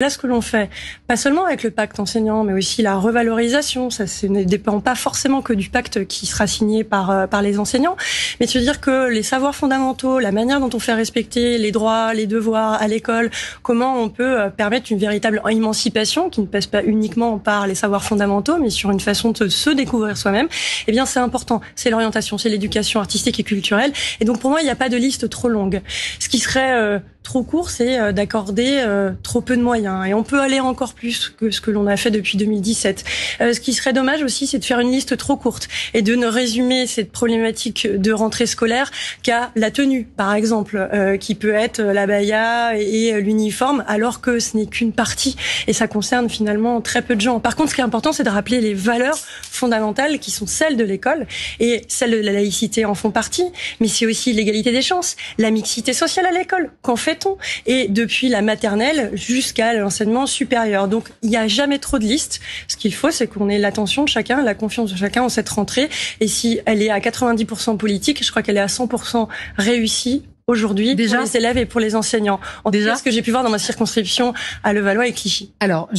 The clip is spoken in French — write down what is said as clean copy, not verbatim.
Là, ce que l'on fait, pas seulement avec le pacte enseignant, mais aussi la revalorisation, ça ne dépend pas forcément que du pacte qui sera signé par les enseignants, mais de se dire que les savoirs fondamentaux, la manière dont on fait respecter les droits, les devoirs à l'école, comment on peut permettre une véritable émancipation qui ne passe pas uniquement par les savoirs fondamentaux, mais sur une façon de se découvrir soi-même, eh bien c'est important, c'est l'orientation, c'est l'éducation artistique et culturelle. Et donc pour moi, il n'y a pas de liste trop longue. Ce qui serait trop court, c'est d'accorder trop peu de moyens. Et on peut aller encore plus que ce que l'on a fait depuis 2017. Ce qui serait dommage aussi, c'est de faire une liste trop courte et de ne résumer cette problématique de rentrée scolaire qu'à la tenue, par exemple, qui peut être l'abaya et l'uniforme, alors que ce n'est qu'une partie. Et ça concerne finalement très peu de gens. Par contre, ce qui est important, c'est de rappeler les valeurs fondamentales qui sont celles de l'école. Et celles de la laïcité en font partie. Mais c'est aussi l'égalité des chances, la mixité sociale à l'école. Qu'en fait-on ? Et depuis la maternelle jusqu'à l'enseignement supérieur. Donc, il n'y a jamais trop de listes. Ce qu'il faut, c'est qu'on ait l'attention de chacun, la confiance de chacun en cette rentrée. Et si elle est à 90% politique, je crois qu'elle est à 100% réussie aujourd'hui pour les élèves et pour les enseignants. En tout cas, ce que j'ai pu voir dans ma circonscription à Levallois et Clichy. Alors,